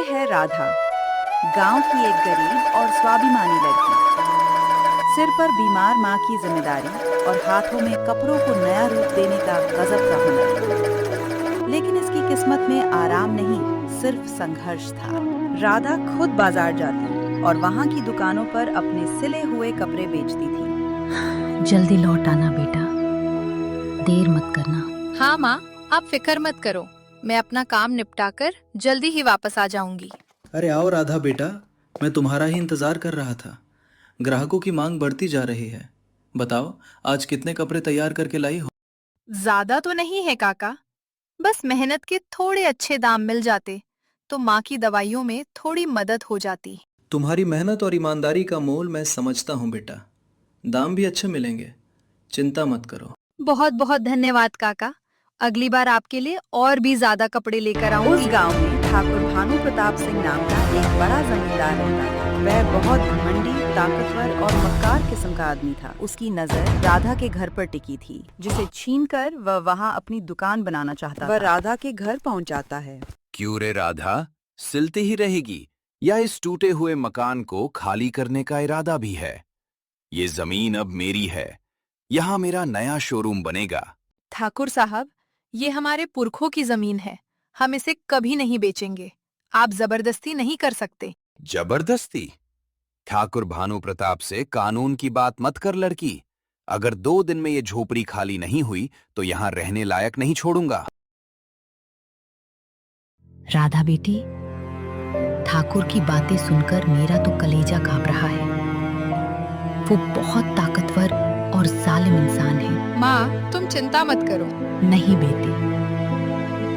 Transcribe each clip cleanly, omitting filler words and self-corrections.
है राधा, गांव की एक गरीब और स्वाभिमानी लड़की। सिर पर बीमार माँ की जिम्मेदारी और हाथों में कपड़ों को नया रूप देने का गजब का हुनर। लेकिन इसकी किस्मत में आराम नहीं, सिर्फ संघर्ष था। राधा खुद बाजार जाती और वहाँ की दुकानों पर अपने सिले हुए कपड़े बेचती थी। जल्दी लौट आना बेटा, देर मत करना। हाँ माँ, आप फिक्र मत करो, मैं अपना काम निपटाकर जल्दी ही वापस आ जाऊंगी। अरे आओ राधा बेटा, मैं तुम्हारा ही इंतजार कर रहा था। ग्राहकों की मांग बढ़ती जा रही है। बताओ, आज कितने कपड़े तैयार करके लाई हो? ज्यादा तो नहीं है काका, बस मेहनत के थोड़े अच्छे दाम मिल जाते तो माँ की दवाइयों में थोड़ी मदद हो जाती। तुम्हारी मेहनत और ईमानदारी का मोल मैं समझता हूँ बेटा। दाम भी अच्छे मिलेंगे, चिंता मत करो। बहुत बहुत धन्यवाद काका, अगली बार आपके लिए और भी ज्यादा कपड़े लेकर उस आऊंगी। गांव में ठाकुर भानु प्रताप सिंह नाम का एक बड़ा जमींदार रहता था। वह बहुत घमंडी, ताकतवर और मक्कार किस्म का आदमी था। उसकी नजर राधा के घर पर टिकी थी, जिसे छीनकर वह वहां अपनी दुकान बनाना चाहता था। वह राधा के घर पहुंच जाता है। क्यों रे राधा, सिलती ही रहेगी या इस टूटे हुए मकान को खाली करने का इरादा भी है? ये जमीन अब मेरी है, यहाँ मेरा नया शोरूम बनेगा। ठाकुर साहब, ये हमारे पुरखों की जमीन है, हम इसे कभी नहीं बेचेंगे। आप जबरदस्ती नहीं कर सकते। जबरदस्ती? ठाकुर भानु प्रताप से कानून की बात मत कर लड़की। अगर 2 दिन में ये झोपड़ी खाली नहीं हुई तो यहाँ रहने लायक नहीं छोड़ूंगा। राधा बेटी, ठाकुर की बातें सुनकर मेरा तो कलेजा कांप रहा है। वो बहुत ताकतवर और जालिम इंसान है। माँ, तुम चिंता मत करो। नहीं बेटी,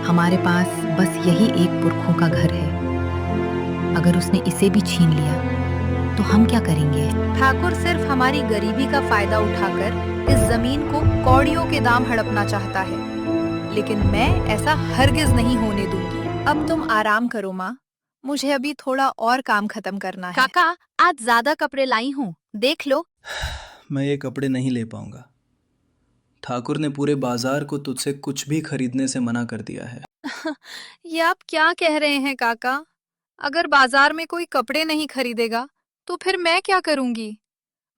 हमारे पास बस यही एक पुरखों का घर है। अगर उसने इसे भी छीन लिया तो हम क्या करेंगे? ठाकुर सिर्फ हमारी गरीबी का फायदा उठाकर इस जमीन को कौड़ियों के दाम हड़पना चाहता है, लेकिन मैं ऐसा हरगिज नहीं होने दूंगी। अब तुम आराम करो माँ, मुझे अभी थोड़ा और काम खत्म करना है। काका, आज ज्यादा कपड़े लाई हूँ, देख लो। मैं ये कपड़े नहीं ले पाऊंगा। ठाकुर ने पूरे बाजार को तुझसे कुछ भी खरीदने से मना कर दिया है। ये आप क्या कह रहे हैं काका? अगर बाजार में कोई कपड़े नहीं खरीदेगा तो फिर मैं क्या करूंगी?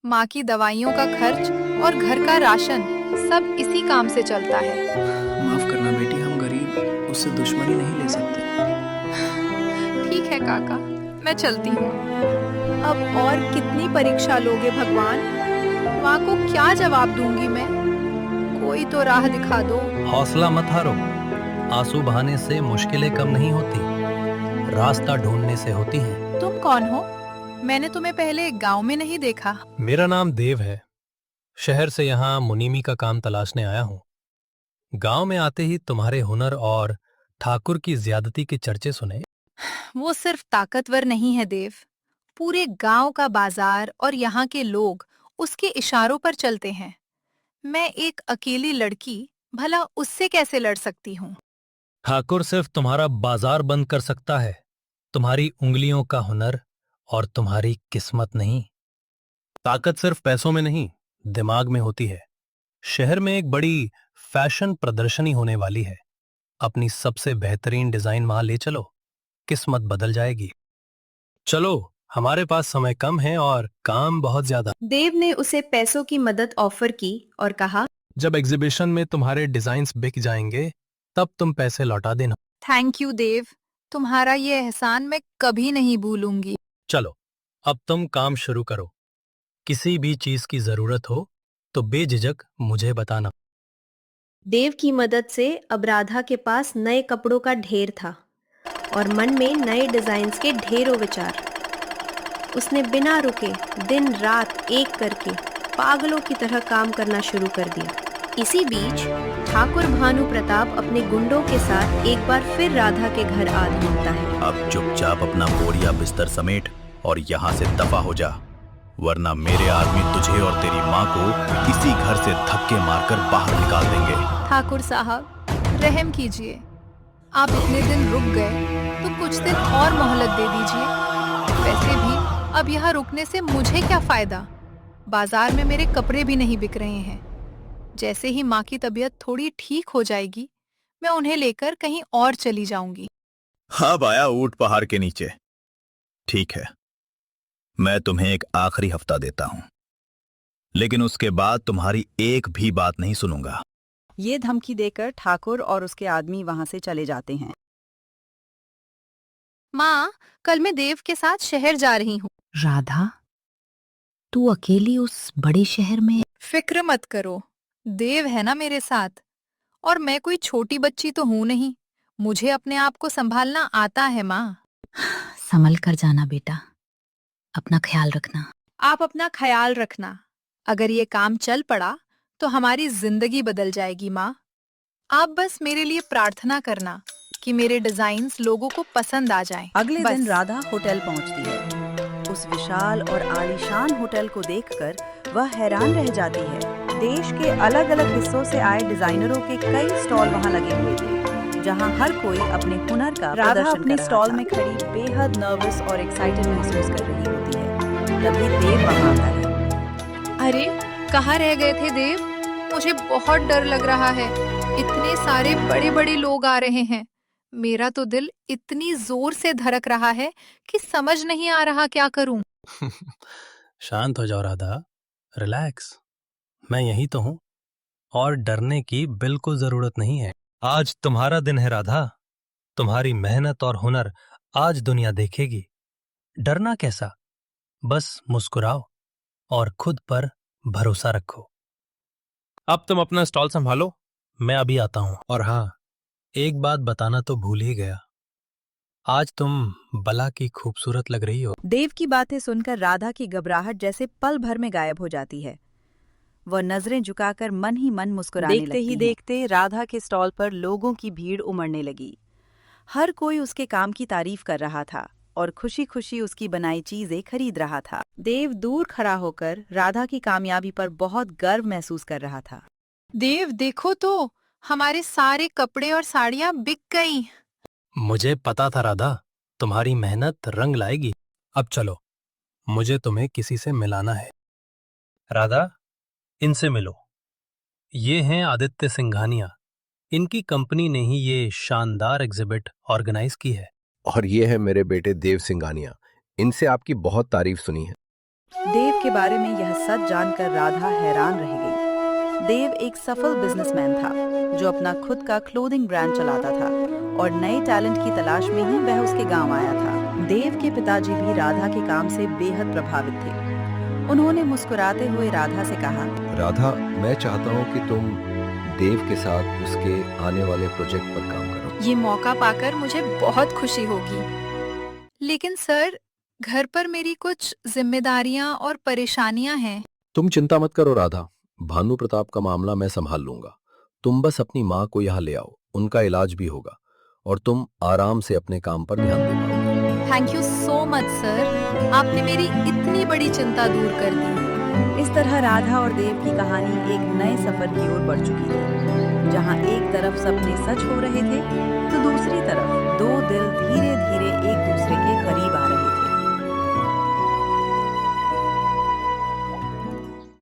माँ की दवाइयों का खर्च और घर का राशन सब इसी काम से चलता है। माफ करना बेटी, हम गरीब, उससे दुश्मनी नहीं ले सकते। ठीक है काका, मैं चलती हूँ। अब और कितनी परीक्षा लोगे भगवान? माँ को क्या जवाब दूंगी मैं? कोई तो राह दिखा दो। हौसला मत हारो, आंसू बहाने से मुश्किलें कम नहीं होती, रास्ता ढूंढने से होती हैं। तुम कौन हो? मैंने तुम्हें पहले गांव में नहीं देखा। मेरा नाम देव है, शहर से यहाँ मुनीमी का काम तलाशने आया हूँ। गांव में आते ही तुम्हारे हुनर और ठाकुर की ज्यादती के चर्चे सुने। वो सिर्फ ताकतवर नहीं है देव, पूरे गांव का बाजार और यहाँ के लोग उसके इशारों पर चलते हैं। मैं एक अकेली लड़की, भला उससे कैसे लड़ सकती हूँ? ठाकुर सिर्फ तुम्हारा बाजार बंद कर सकता है, तुम्हारी उंगलियों का हुनर और तुम्हारी किस्मत नहीं। ताकत सिर्फ पैसों में नहीं, दिमाग में होती है। शहर में एक बड़ी फैशन प्रदर्शनी होने वाली है, अपनी सबसे बेहतरीन डिजाइन वहां ले चलो, किस्मत बदल जाएगी। चलो, हमारे पास समय कम है और काम बहुत ज्यादा। देव ने उसे पैसों की मदद ऑफर की और कहा, जब एग्जीबिशन में तुम्हारे डिजाइन्स बिक जाएंगे तब तुम पैसे लौटा देना। थैंक यू देव, तुम्हारा ये एहसान मैं कभी नहीं भूलूंगी। चलो, अब तुम काम शुरू करो। किसी भी चीज की जरूरत हो तो बेझिझक मुझे बताना। देव की मदद से अब राधा के पास नए कपड़ों का ढेर था और मन में नए डिजाइन्स के ढेरों विचार। उसने बिना रुके दिन रात एक करके पागलों की तरह काम करना शुरू कर दिया। इसी बीच ठाकुर भानु प्रताप अपने गुंडों के साथ एक बार फिर राधा के घर आ पहुंचता है। अब चुपचाप अपना बोरिया बिस्तर समेट और यहाँ से दफा हो जा, वरना मेरे आदमी तुझे और तेरी माँ को किसी घर से धक्के मारकर बाहर निकाल देंगे। ठाकुर साहब, रहम कीजिए, आप इतने दिन रुक गए तो कुछ दिन और मोहलत दे दीजिए। वैसे भी अब यहाँ रुकने से मुझे क्या फायदा? बाजार में मेरे कपड़े भी नहीं बिक रहे हैं। जैसे ही माँ की तबीयत थोड़ी ठीक हो जाएगी, मैं उन्हें लेकर कहीं और चली जाऊंगी। अब आया ऊंट पहाड़ के नीचे। ठीक है, मैं तुम्हें एक आखिरी हफ्ता देता हूं, लेकिन उसके बाद तुम्हारी एक भी बात नहीं सुनूंगा। ये धमकी देकर ठाकुर और उसके आदमी वहां से चले जाते हैं। माँ, कल मैं देव के साथ शहर जा रही हूँ। राधा, तू अकेली उस बड़े शहर में? फिक्र मत करो, देव है ना मेरे साथ। और मैं कोई छोटी बच्ची तो हूँ नहीं, मुझे अपने आप को संभालना आता है माँ। संभल कर जाना बेटा, अपना ख्याल रखना। आप अपना ख्याल रखना। अगर ये काम चल पड़ा तो हमारी जिंदगी बदल जाएगी माँ। आप बस मेरे लिए प्रार्थना करना कि मेरे डिजाइन्स लोगों को पसंद आ जाएं। अगले बस। दिन राधा होटल पहुंचती है। उस विशाल और आलीशान होटल को देखकर वह हैरान रह जाती है। देश के अलग अलग हिस्सों से आए डिजाइनरों के कई स्टॉल वहां लगे हुए थे, जहां हर कोई अपने हुनर का प्रदर्शन अपने स्टॉल में खड़ी बेहद नर्वस और एक्साइटेड महसूस कर रही होती है। तभी देव वहां आता है। अरे, कहाँ रह गए थे देव? मुझे बहुत डर लग रहा है। इतने सारे बड़े बड़े लोग आ रहे हैं। मेरा तो दिल इतनी जोर से धड़क रहा है कि समझ नहीं आ रहा क्या करूं। शांत हो जाओ राधा, रिलैक्स। मैं यही तो हूं और डरने की बिल्कुल जरूरत नहीं है। आज तुम्हारा दिन है राधा, तुम्हारी मेहनत और हुनर आज दुनिया देखेगी। डरना कैसा, बस मुस्कुराओ और खुद पर भरोसा रखो। अब तुम अपना स्टॉल संभालो, मैं अभी आता हूं। और हाँ, एक बात बताना तो भूल ही गया, आज तुम बला की खूबसूरत लग रही हो। देव की बातें सुनकर राधा की घबराहट जैसे पल भर में गायब हो जाती है। वह नजरें झुकाकर मन ही मन मुस्कुराने लगती है। देखते ही देखते राधा के स्टॉल पर लोगों की भीड़ उमड़ने लगी। हर कोई उसके काम की तारीफ कर रहा था और खुशी खुशी उसकी बनाई चीजें खरीद रहा था। देव दूर खड़ा होकर राधा की कामयाबी पर बहुत गर्व महसूस कर रहा था। देव देखो तो, हमारे सारे कपड़े और साड़ियाँ बिक गई। मुझे पता था राधा, तुम्हारी मेहनत रंग लाएगी। अब चलो, मुझे तुम्हें किसी से मिलाना है। राधा, इनसे मिलो। ये हैं आदित्य सिंघानिया। इनकी कंपनी ने ही ये शानदार एग्जिबिट ऑर्गेनाइज की है। और ये है मेरे बेटे देव सिंघानिया, इनसे आपकी बहुत तारीफ सुनी है। देव के बारे में यह सच जानकर राधा हैरान रह गई। देव एक सफल बिजनेसमैन था जो अपना खुद का क्लोथिंग ब्रांड चलाता था और नए टैलेंट की तलाश में ही वह उसके गांव आया था। देव के पिताजी भी राधा के काम से बेहद प्रभावित थे। उन्होंने मुस्कुराते हुए राधा से कहा, राधा, मैं चाहता हूँ कि तुम देव के साथ उसके आने वाले प्रोजेक्ट पर काम करो। ये मौका पाकर मुझे बहुत खुशी होगी। लेकिन सर, घर पर मेरी कुछ जिम्मेदारियां और परेशानियां हैं। तुम चिंता मत करो राधा, भानु प्रताप का मामला मैं संभाल लूंगा। तुम बस अपनी माँ को यहाँ ले आओ, उनका इलाज भी होगा और तुम आराम से अपने काम पर ध्यान दे पाओगे। Thank you so much sir, आपने मेरी इतनी बड़ी चिंता दूर कर दी। इस तरह राधा और देव की कहानी एक नए सफर की ओर बढ़ चुकी थी, जहां एक तरफ सपने सच हो रहे थे तो दूसरी तरफ दो दिल धीरे धीरे एक दूसरे के करीब आ रहे थे।